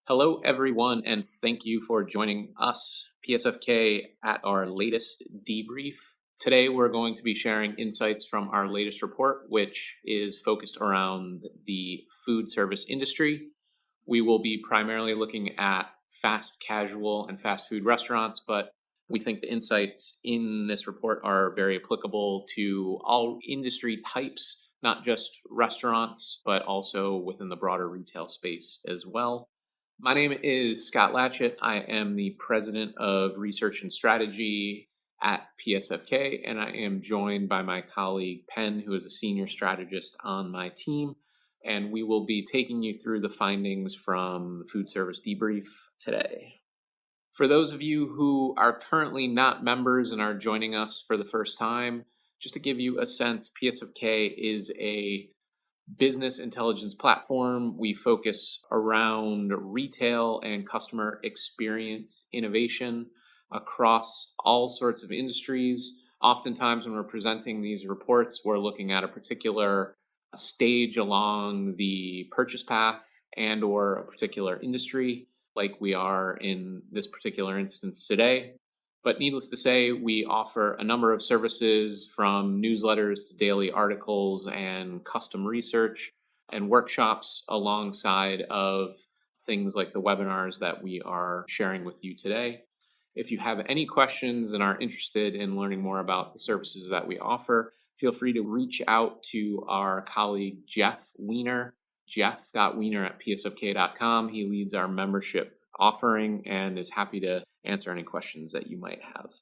Hello, everyone, and thank you for joining us, PSFK, at our latest debrief. Today, we're going to be sharing insights from our latest report, which is focused around the food service industry. We will be primarily looking at fast casual and fast food restaurants, but we think the insights in this report are very applicable to all industry types, not just restaurants, but also within the broader retail space as well. My name is Scott Latchett. I am the president of research and strategy at PSFK, and I am joined by my colleague Penn, who is a senior strategist on my team. And we will be taking you through the findings from the food service debrief today. For those of you who are currently not members and are joining us for the first time, just to give you a sense, PSFK is a business intelligence platform. We focus around retail and customer experience innovation across all sorts of industries. Oftentimes, when we're presenting these reports, we're looking at a particular stage along the purchase path and or a particular industry, like we are in this particular instance today. But needless to say, we offer a number of services from newsletters to daily articles and custom research and workshops alongside of things like the webinars that we are sharing with you today. If you have any questions and are interested in learning more about the services that we offer, feel free to reach out to our colleague Jeff Weiner, jeff.weiner@psfk.com. He leads our membership offering and is happy to answer any questions that you might have.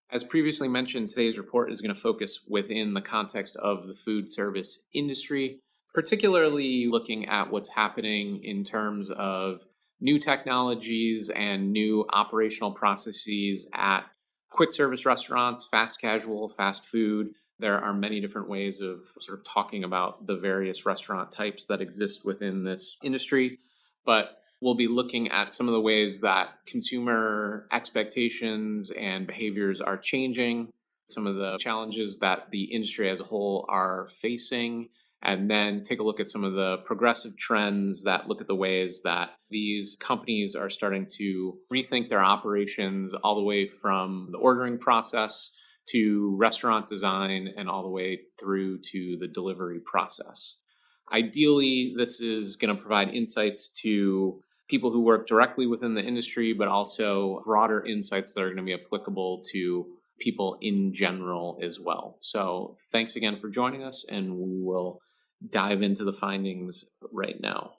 As previously mentioned, today's report is going to focus within the context of the food service industry, particularly looking at what's happening in terms of new technologies and new operational processes at quick service restaurants, fast casual, fast food. There are many different ways of sort of talking about the various restaurant types that exist within this industry, but we'll be looking at some of the ways that consumer expectations and behaviors are changing, some of the challenges that the industry as a whole are facing, and then take a look at some of the progressive trends that look at the ways that these companies are starting to rethink their operations all the way from the ordering process to restaurant design and all the way through to the delivery process. Ideally, this is going to provide insights to people who work directly within the industry, but also broader insights that are going to be applicable to people in general as well. So thanks again for joining us, and we will dive into the findings right now.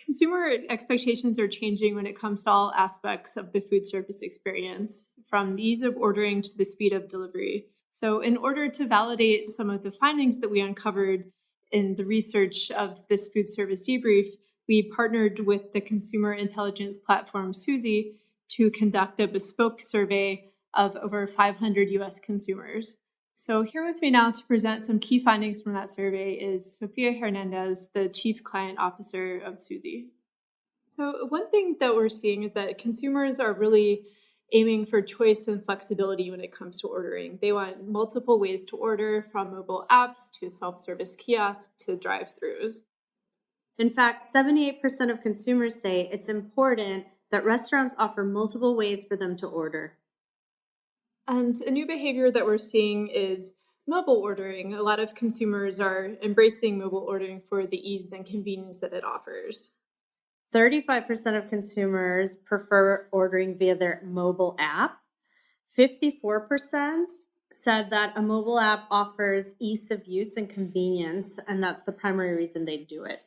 Consumer expectations are changing when it comes to all aspects of the food service experience, from the ease of ordering to the speed of delivery. So in order to validate some of the findings that we uncovered in the research of this food service debrief, we partnered with the consumer intelligence platform Suzy to conduct a bespoke survey of over 500 US consumers. So here with me now to present some key findings from that survey is Sofia Hernandez, the Chief Client Officer of Suzy. So one thing that we're seeing is that consumers are really aiming for choice and flexibility when it comes to ordering. They want multiple ways to order, from mobile apps to self-service kiosks to drive-thrus. In fact, 78% of consumers say it's important that restaurants offer multiple ways for them to order. And a new behavior that we're seeing is mobile ordering. A lot of consumers are embracing mobile ordering for the ease and convenience that it offers. 35% of consumers prefer ordering via their mobile app. 54% said that a mobile app offers ease of use and convenience, and that's the primary reason they do it.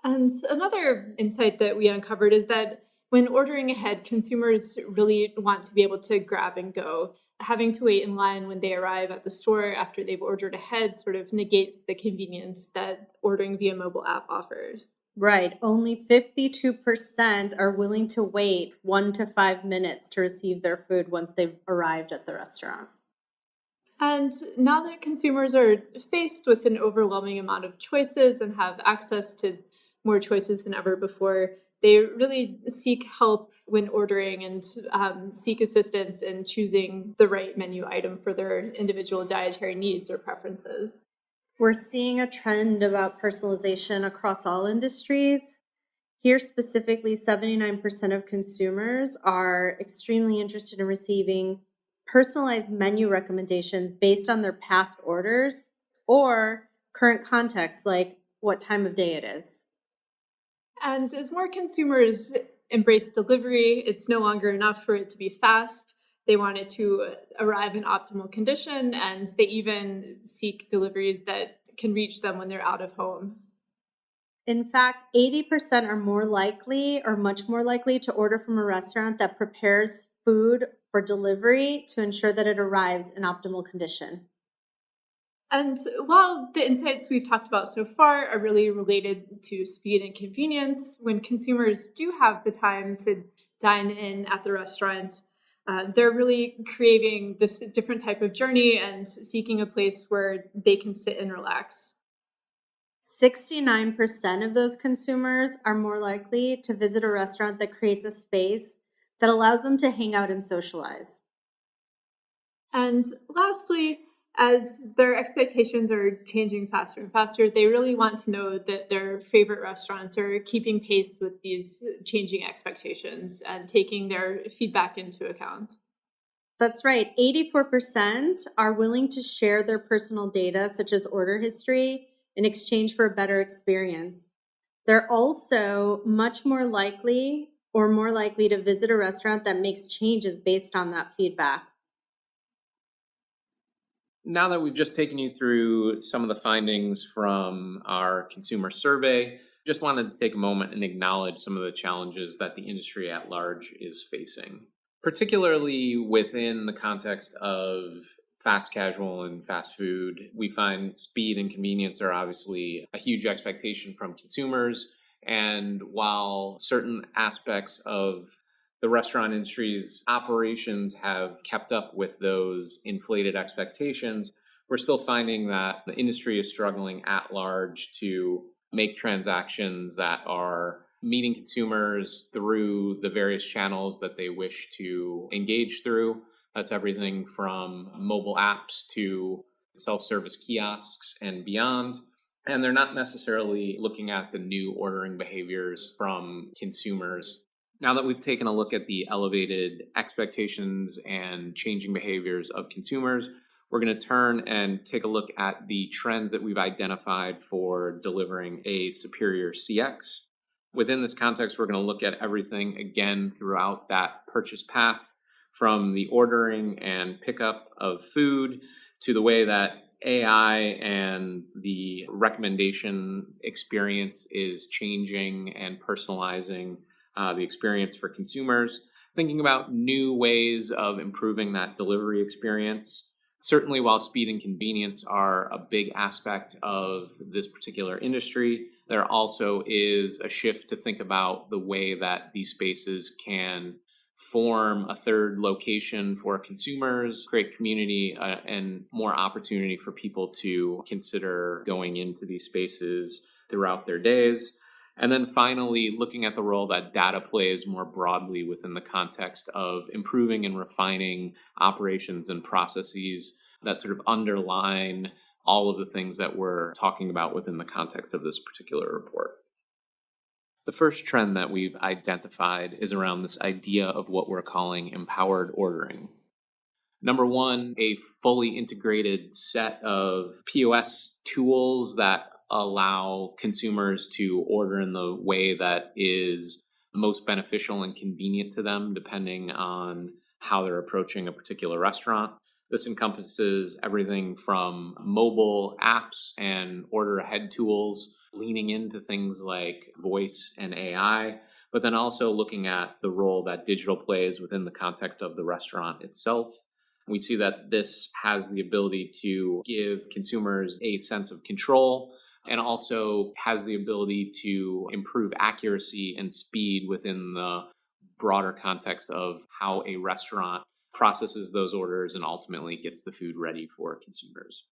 And another insight that we uncovered is that when ordering ahead, consumers really want to be able to grab and go. Having to wait in line when they arrive at the store after they've ordered ahead sort of negates the convenience that ordering via mobile app offers. Right. Only 52% are willing to wait 1 to 5 minutes to receive their food once they've arrived at the restaurant. And now that consumers are faced with an overwhelming amount of choices and have access to more choices than ever before, they really seek help when ordering and seek assistance in choosing the right menu item for their individual dietary needs or preferences. We're seeing a trend about personalization across all industries. Here specifically, 79% of consumers are extremely interested in receiving personalized menu recommendations based on their past orders or current context, like what time of day it is. And as more consumers embrace delivery, it's no longer enough for it to be fast. They want it to arrive in optimal condition, and they even seek deliveries that can reach them when they're out of home. In fact, 80% are more likely or much more likely to order from a restaurant that prepares food for delivery to ensure that it arrives in optimal condition. And while the insights we've talked about so far are really related to speed and convenience, when consumers do have the time to dine in at the restaurant, they're really craving this different type of journey and seeking a place where they can sit and relax. 69% of those consumers are more likely to visit a restaurant that creates a space that allows them to hang out and socialize. And lastly, as their expectations are changing faster and faster, they really want to know that their favorite restaurants are keeping pace with these changing expectations and taking their feedback into account. That's right. 84% are willing to share their personal data, such as order history, in exchange for a better experience. They're also much more likely or more likely to visit a restaurant that makes changes based on that feedback. Now that we've just taken you through some of the findings from our consumer survey, just wanted to take a moment and acknowledge some of the challenges that the industry at large is facing, particularly within the context of fast casual and fast food. We find speed and convenience are obviously a huge expectation from consumers. And while certain aspects of the restaurant industry's operations have kept up with those inflated expectations, we're still finding that the industry is struggling at large to make transactions that are meeting consumers through the various channels that they wish to engage through. That's everything from mobile apps to self-service kiosks and beyond. And they're not necessarily looking at the new ordering behaviors from consumers. Now that we've taken a look at the elevated expectations and changing behaviors of consumers, we're going to turn and take a look at the trends that we've identified for delivering a superior CX. Within this context, we're going to look at everything again throughout that purchase path, from the ordering and pickup of food to the way that AI and the recommendation experience is changing and personalizing the experience for consumers, thinking about new ways of improving that delivery experience. Certainly, while speed and convenience are a big aspect of this particular industry, there also is a shift to think about the way that these spaces can form a third location for consumers, create community, and more opportunity for people to consider going into these spaces throughout their days. And then finally, looking at the role that data plays more broadly within the context of improving and refining operations and processes that sort of underline all of the things that we're talking about within the context of this particular report. The first trend that we've identified is around this idea of what we're calling empowered ordering. Number one, a fully integrated set of POS tools that allow consumers to order in the way that is most beneficial and convenient to them, depending on how they're approaching a particular restaurant. This encompasses everything from mobile apps and order ahead tools, leaning into things like voice and AI, but then also looking at the role that digital plays within the context of the restaurant itself. We see that this has the ability to give consumers a sense of control and also has the ability to improve accuracy and speed within the broader context of how a restaurant processes those orders and ultimately gets the food ready for consumers.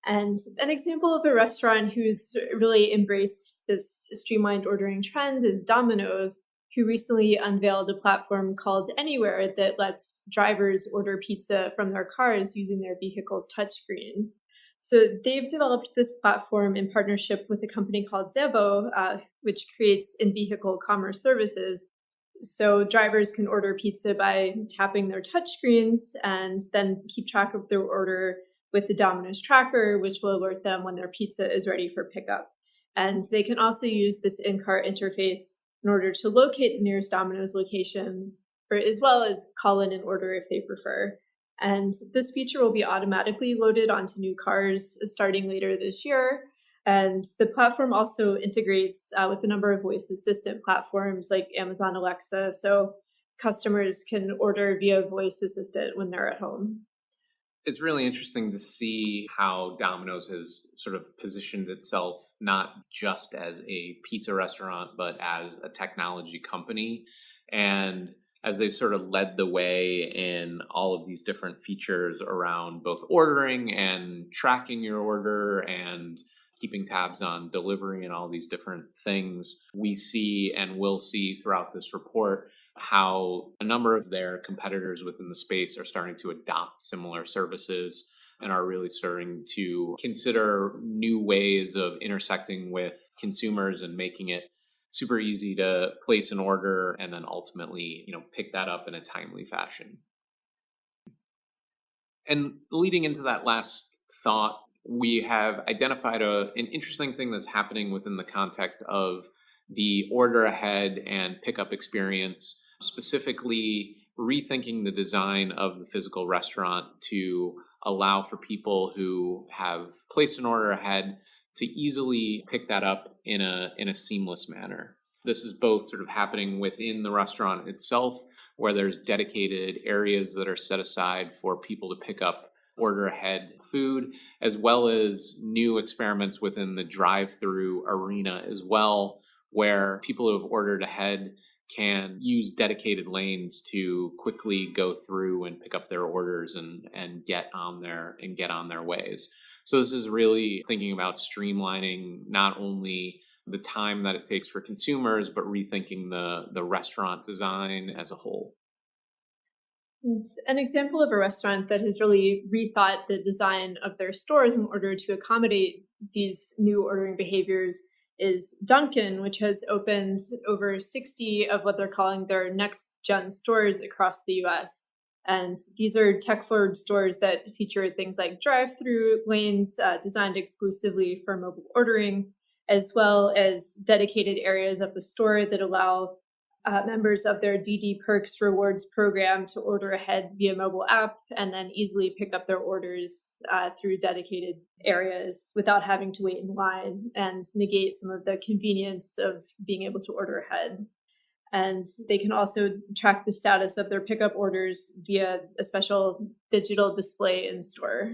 And an example of a restaurant who's really embraced this streamlined ordering trend is Domino's, who recently unveiled a platform called Anywhere that lets drivers order pizza from their cars using their vehicle's touchscreens. So they've developed this platform in partnership with a company called Zebo, which creates in-vehicle commerce services. So drivers can order pizza by tapping their touchscreens and then keep track of their order with the Domino's tracker, which will alert them when their pizza is ready for pickup. And they can also use this in-car interface in order to locate the nearest Domino's locations, or as well as call in an order if they prefer. And this feature will be automatically loaded onto new cars starting later this year. And the platform also integrates with a number of voice assistant platforms like Amazon Alexa, so customers can order via voice assistant when they're at home. It's really interesting to see how Domino's has sort of positioned itself not just as a pizza restaurant, but as a technology company. And as they've sort of led the way in all of these different features around both ordering and tracking your order and keeping tabs on delivery and all these different things, we see and will see throughout this report how a number of their competitors within the space are starting to adopt similar services and are really starting to consider new ways of intersecting with consumers and making it super easy to place an order and then ultimately, pick that up in a timely fashion. And leading into that last thought, we have identified an interesting thing that's happening within the context of the order ahead and pickup experience, specifically rethinking the design of the physical restaurant to allow for people who have placed an order ahead to easily pick that up in a seamless manner. This is both sort of happening within the restaurant itself, where there's dedicated areas that are set aside for people to pick up order ahead food, as well as new experiments within the drive-through arena as well, where people who have ordered ahead can use dedicated lanes to quickly go through and pick up their orders and get on their ways. So this is really thinking about streamlining not only the time that it takes for consumers, but rethinking the restaurant design as a whole. It's an example of a restaurant that has really rethought the design of their stores in order to accommodate these new ordering behaviors is Dunkin', which has opened over 60 of what they're calling their next gen stores across the US. And these are tech-forward stores that feature things like drive-through lanes designed exclusively for mobile ordering, as well as dedicated areas of the store that allow members of their DD Perks rewards program to order ahead via mobile app and then easily pick up their orders through dedicated areas without having to wait in line and negate some of the convenience of being able to order ahead. And they can also track the status of their pickup orders via a special digital display in store.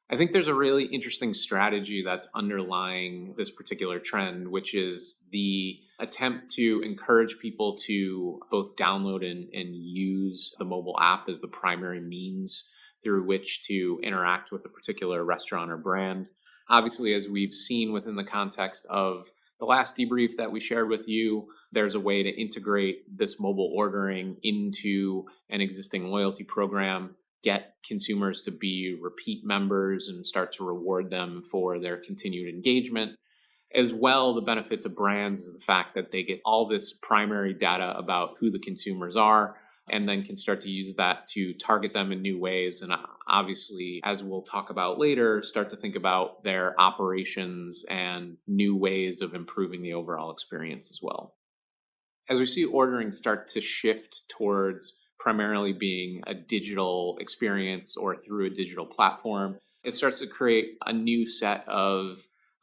I think there's a really interesting strategy that's underlying this particular trend, which is the attempt to encourage people to both download and use the mobile app as the primary means through which to interact with a particular restaurant or brand. Obviously, as we've seen within the context of the last debrief that we shared with you, there's a way to integrate this mobile ordering into an existing loyalty program, get consumers to be repeat members and start to reward them for their continued engagement. As well, the benefit to brands is the fact that they get all this primary data about who the consumers are and then can start to use that to target them in new ways. And obviously, as we'll talk about later, start to think about their operations and new ways of improving the overall experience as well. As we see ordering start to shift towards primarily being a digital experience or through a digital platform, it starts to create a new set of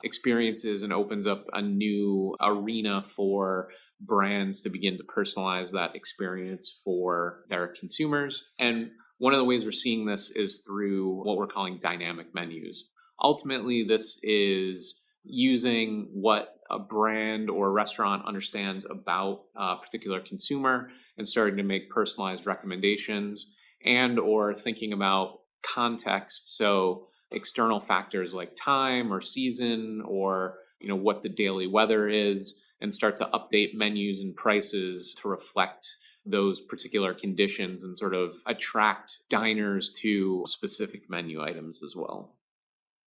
experiences and opens up a new arena for brands to begin to personalize that experience for their consumers. And one of the ways we're seeing this is through what we're calling dynamic menus. Ultimately, this is using what a brand or restaurant understands about a particular consumer and starting to make personalized recommendations and or thinking about context. So external factors like time or season or what the daily weather is, and start to update menus and prices to reflect those particular conditions and sort of attract diners to specific menu items as well.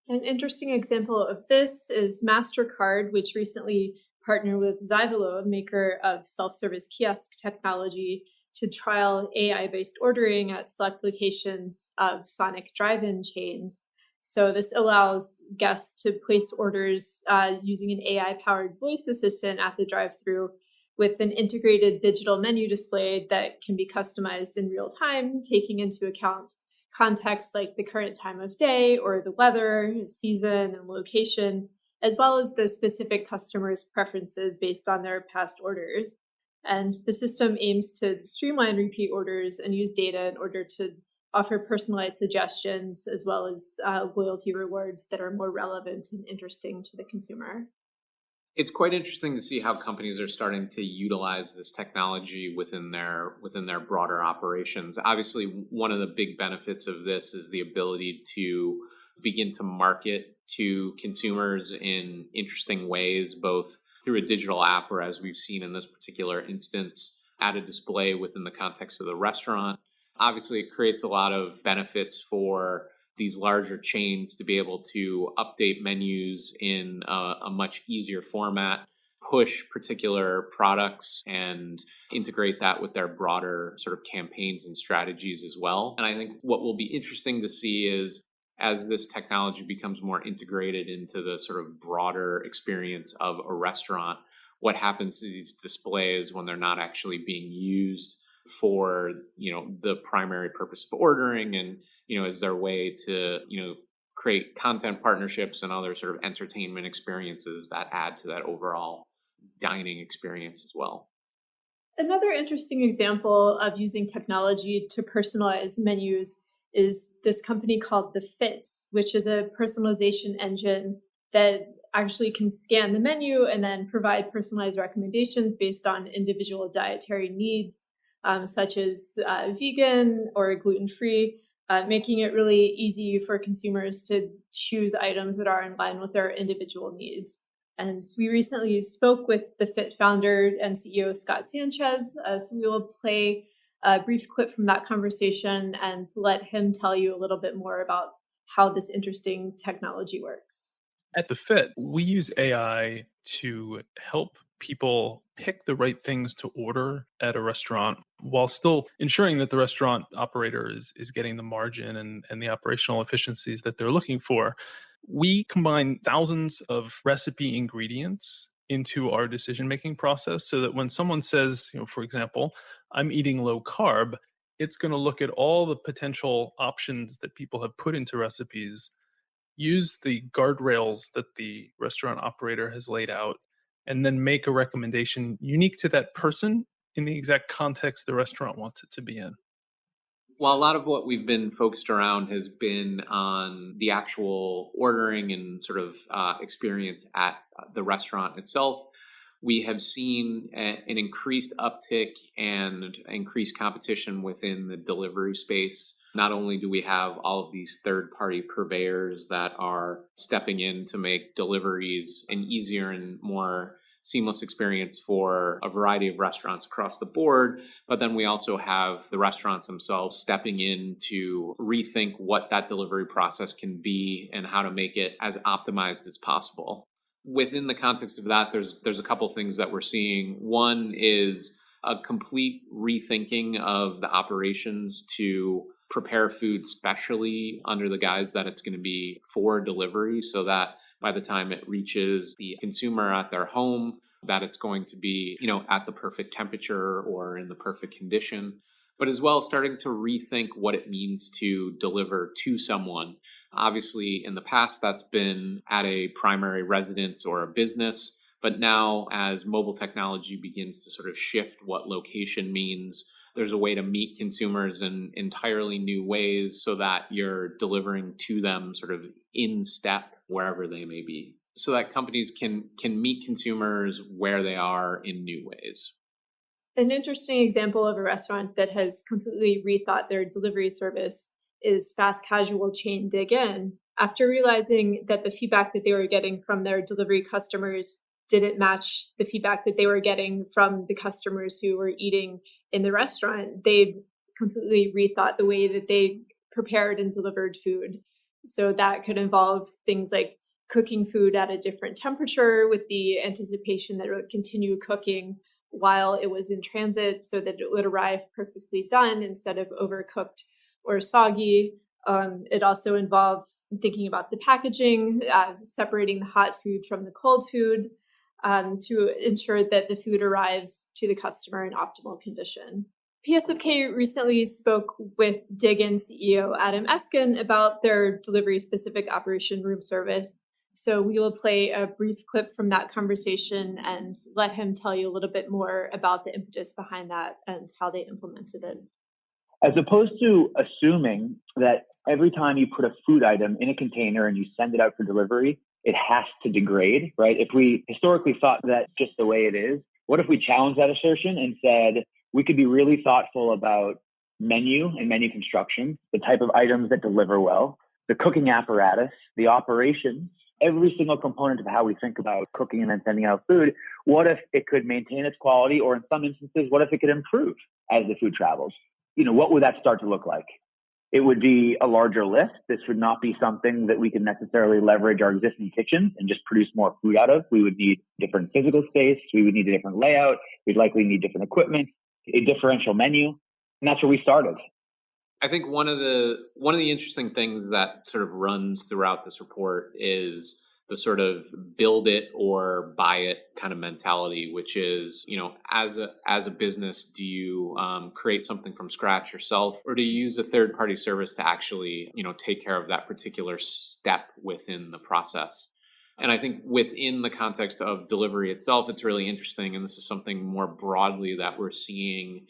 An interesting example of this is MasterCard, which recently partnered with Zyvalo, a maker of self-service kiosk technology, to trial AI-based ordering at select locations of Sonic drive-in chains. So this allows guests to place orders using an AI-powered voice assistant at the drive-thru with an integrated digital menu display that can be customized in real time, taking into account context like the current time of day or the weather, season, and location, as well as the specific customer's preferences based on their past orders. And the system aims to streamline repeat orders and use data in order to offer personalized suggestions as well as loyalty rewards that are more relevant and interesting to the consumer. It's quite interesting to see how companies are starting to utilize this technology within their broader operations. Obviously, one of the big benefits of this is the ability to begin to market to consumers in interesting ways, both through a digital app or, as we've seen in this particular instance, at a display within the context of the restaurant. Obviously, it creates a lot of benefits for these larger chains to be able to update menus in a much easier format, push particular products, and integrate that with their broader sort of campaigns and strategies as well. And I think what will be interesting to see is, as this technology becomes more integrated into the sort of broader experience of a restaurant, what happens to these displays when they're not actually being used for the primary purpose of ordering, and is there a way to create content partnerships and other sort of entertainment experiences that add to that overall dining experience as well. Another interesting example of using technology to personalize menus is this company called The Fits, which is a personalization engine that actually can scan the menu and then provide personalized recommendations based on individual dietary needs, such as vegan or gluten-free, making it really easy for consumers to choose items that are in line with their individual needs. And we recently spoke with the Fit founder and CEO, Scott Sanchez. So we will play a brief clip from that conversation and let him tell you a little bit more about how this interesting technology works. At the Fit, we use AI to help people pick the right things to order at a restaurant while still ensuring that the restaurant operator is getting the margin and the operational efficiencies that they're looking for. We combine thousands of recipe ingredients into our decision-making process so that when someone says, for example, I'm eating low carb, it's going to look at all the potential options that people have put into recipes, use the guardrails that the restaurant operator has laid out, and then make a recommendation unique to that person in the exact context the restaurant wants it to be in. While a lot of what we've been focused around has been on the actual ordering and sort of experience at the restaurant itself, we have seen an increased uptick and increased competition within the delivery space. Not only do we have all of these third-party purveyors that are stepping in to make deliveries an easier and more seamless experience for a variety of restaurants across the board, but then we also have the restaurants themselves stepping in to rethink what that delivery process can be and how to make it as optimized as possible. Within the context of that, there's a couple things that we're seeing. One is a complete rethinking of the operations to prepare food specially under the guise that it's going to be for delivery, so that by the time it reaches the consumer at their home, that it's going to be, at the perfect temperature or in the perfect condition. But as well, starting to rethink what it means to deliver to someone. Obviously, in the past, that's been at a primary residence or a business. But now, as mobile technology begins to sort of shift what location means, there's a way to meet consumers in entirely new ways so that you're delivering to them sort of in step wherever they may be, so that companies can meet consumers where they are in new ways. An interesting example of a restaurant that has completely rethought their delivery service is fast casual chain Dig In. After realizing that the feedback that they were getting from their delivery customers didn't match the feedback that they were getting from the customers who were eating in the restaurant, they completely rethought the way that they prepared and delivered food. So that could involve things like cooking food at a different temperature with the anticipation that it would continue cooking while it was in transit so that it would arrive perfectly done instead of overcooked or soggy. It also involves thinking about the packaging, separating the hot food from the cold food to ensure that the food arrives to the customer in optimal condition. PSFK recently spoke with Digin CEO Adam Eskin about their delivery-specific operation room service. So we will play a brief clip from that conversation and let him tell you a little bit more about the impetus behind that and how they implemented it. As opposed to assuming that every time you put a food item in a container and you send it out for delivery, it has to degrade, right? If we historically thought that just the way it is, what if we challenged that assertion and said we could be really thoughtful about menu and menu construction, the type of items that deliver well, the cooking apparatus, the operations, every single component of how we think about cooking and then sending out food? What if it could maintain its quality, or in some instances, what if it could improve as the food travels? What would that start to look like? It would be a larger lift. This would not be something that we can necessarily leverage our existing kitchens and just produce more food out of. We would need different physical space. We would need a different layout. We'd likely need different equipment, a differential menu. And that's where we started. I think one of the interesting things that sort of runs throughout this report is the sort of build it or buy it kind of mentality, which is, as a business, do you create something from scratch yourself, or do you use a third party service to actually, take care of that particular step within the process? And I think within the context of delivery itself, it's really interesting. And this is something more broadly that we're seeing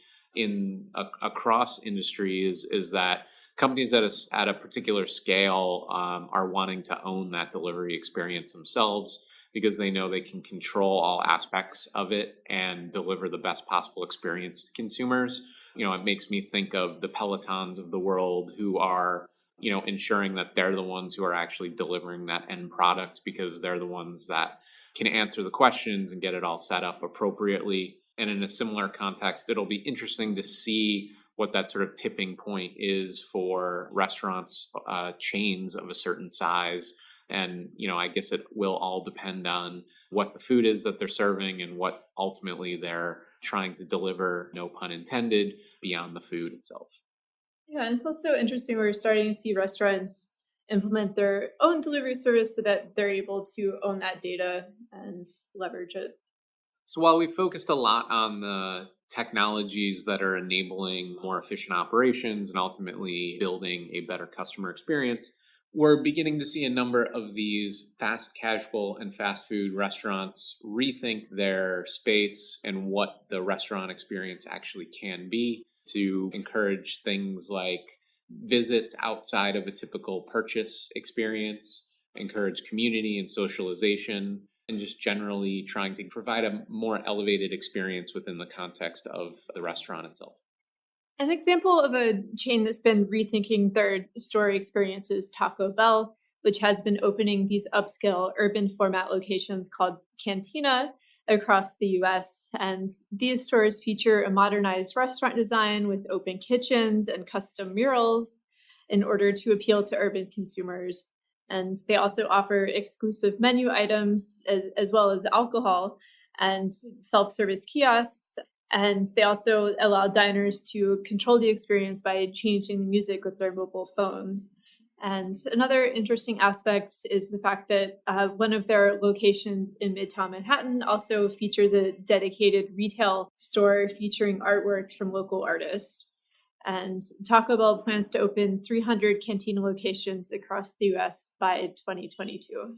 across industries, is that companies at a particular scale are wanting to own that delivery experience themselves because they know they can control all aspects of it and deliver the best possible experience to consumers. It makes me think of the Pelotons of the world who are, ensuring that they're the ones who are actually delivering that end product because they're the ones that can answer the questions and get it all set up appropriately. And in a similar context, it'll be interesting to see what that sort of tipping point is for restaurants, chains of a certain size. And, I guess it will all depend on what the food is that they're serving and what ultimately they're trying to deliver, no pun intended, beyond the food itself. Yeah, and it's also interesting we're starting to see restaurants implement their own delivery service so that they're able to own that data and leverage it. So while we focused a lot on the technologies that are enabling more efficient operations and ultimately building a better customer experience, we're beginning to see a number of these fast casual and fast food restaurants rethink their space and what the restaurant experience actually can be, to encourage things like visits outside of a typical purchase experience, encourage community and socialization, and just generally trying to provide a more elevated experience within the context of the restaurant itself. An example of a chain that's been rethinking their store experience is Taco Bell, which has been opening these upscale urban format locations called Cantina across the US. And these stores feature a modernized restaurant design with open kitchens and custom murals in order to appeal to urban consumers. And they also offer exclusive menu items as well as alcohol and self-service kiosks. And they also allow diners to control the experience by changing the music with their mobile phones. And another interesting aspect is the fact that one of their locations in Midtown Manhattan also features a dedicated retail store featuring artwork from local artists. And Taco Bell plans to open 300 Cantina locations across the US by 2022.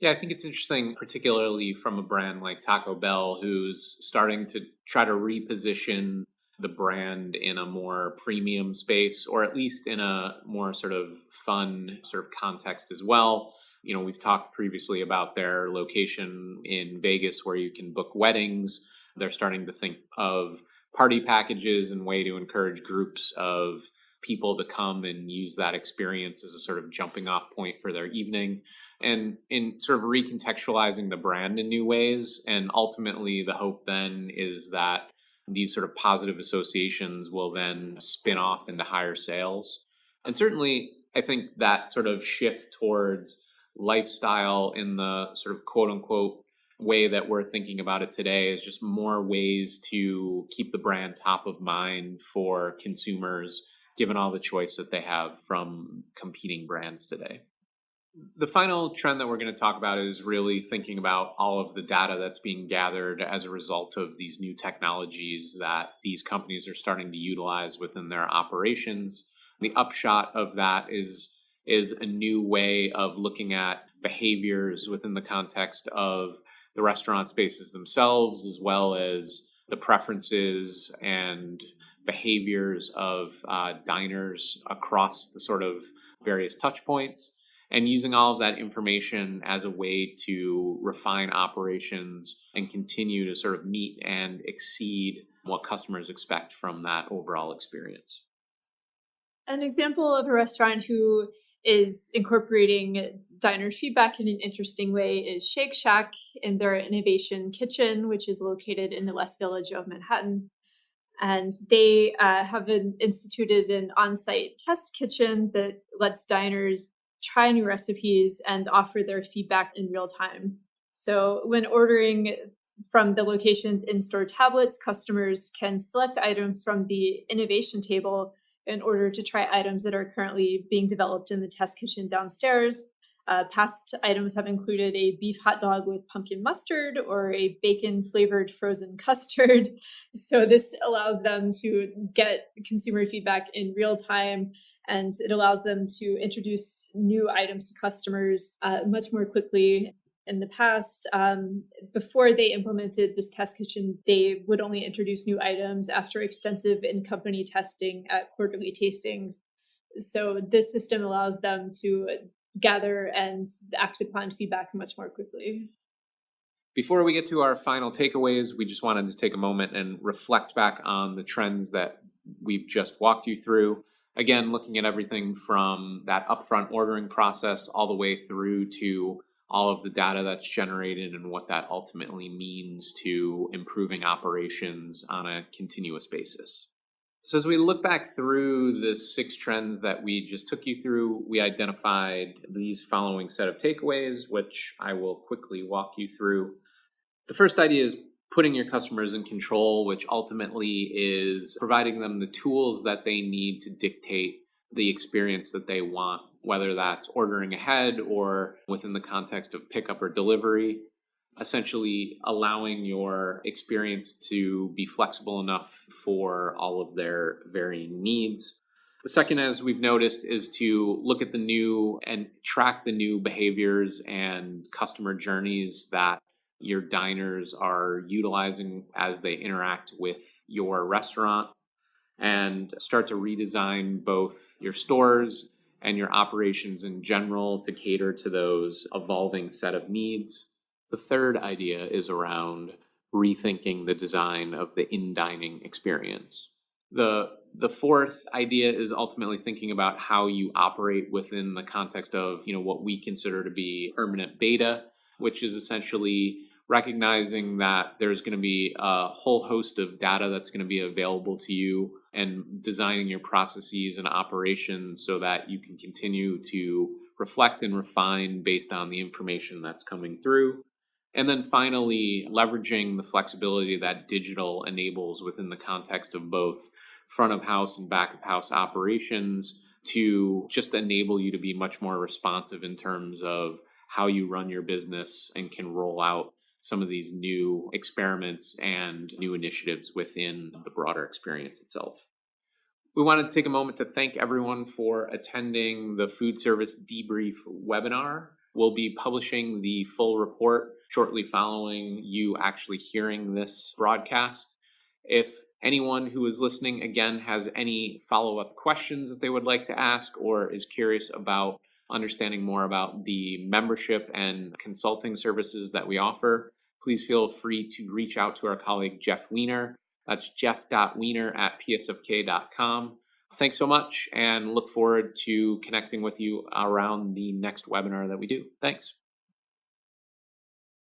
Yeah, I think it's interesting, particularly from a brand like Taco Bell, who's starting to try to reposition the brand in a more premium space, or at least in a more sort of fun sort of context as well. We've talked previously about their location in Vegas where you can book weddings. They're starting to think of party packages and way to encourage groups of people to come and use that experience as a sort of jumping off point for their evening, and in sort of recontextualizing the brand in new ways. And ultimately the hope then is that these sort of positive associations will then spin off into higher sales. And certainly I think that sort of shift towards lifestyle in the sort of quote unquote way that we're thinking about it today is just more ways to keep the brand top of mind for consumers, given all the choice that they have from competing brands today. The final trend that we're going to talk about is really thinking about all of the data that's being gathered as a result of these new technologies that these companies are starting to utilize within their operations. The upshot of that is a new way of looking at behaviors within the context of the restaurant spaces themselves, as well as the preferences and behaviors of diners across the sort of various touch points, and using all of that information as a way to refine operations and continue to sort of meet and exceed what customers expect from that overall experience. An example of a restaurant who is incorporating diners' feedback in an interesting way is Shake Shack in their Innovation Kitchen, which is located in the West Village of Manhattan. And they have instituted an on-site test kitchen that lets diners try new recipes and offer their feedback in real time. So when ordering from the location's in-store tablets, customers can select items from the innovation table in order to try items that are currently being developed in the test kitchen downstairs. Past items have included a beef hot dog with pumpkin mustard or a bacon-flavored frozen custard. So this allows them to get consumer feedback in real time, and it allows them to introduce new items to customers much more quickly. In the past, before they implemented this test kitchen, they would only introduce new items after extensive in-company testing at quarterly tastings. So this system allows them to gather and act upon feedback much more quickly. Before we get to our final takeaways, we just wanted to take a moment and reflect back on the trends that we've just walked you through. Again, looking at everything from that upfront ordering process all the way through to all of the data that's generated and what that ultimately means to improving operations on a continuous basis. So as we look back through the 6 trends that we just took you through, we identified these following set of takeaways, which I will quickly walk you through. The first idea is putting your customers in control, which ultimately is providing them the tools that they need to dictate the experience that they want, whether that's ordering ahead or within the context of pickup or delivery. Essentially allowing your experience to be flexible enough for all of their varying needs. The second, as we've noticed, is to look at the new and track the new behaviors and customer journeys that your diners are utilizing as they interact with your restaurant, and start to redesign both your stores and your operations in general to cater to those evolving set of needs. The third idea is around rethinking the design of the in-dining experience. The fourth idea is ultimately thinking about how you operate within the context of, what we consider to be permanent beta, which is essentially recognizing that there's going to be a whole host of data that's going to be available to you, and designing your processes and operations so that you can continue to reflect and refine based on the information that's coming through. And then finally, leveraging the flexibility that digital enables within the context of both front of house and back of house operations to just enable you to be much more responsive in terms of how you run your business and can roll out some of these new experiments and new initiatives within the broader experience itself. We wanted to take a moment to thank everyone for attending the Food Service Debrief webinar. We'll be publishing the full report shortly following you actually hearing this broadcast. If anyone who is listening again has any follow-up questions that they would like to ask, or is curious about understanding more about the membership and consulting services that we offer, please feel free to reach out to our colleague Jeff Weiner. That's jeff.weiner@psfk.com. Thanks so much, and look forward to connecting with you around the next webinar that we do. Thanks.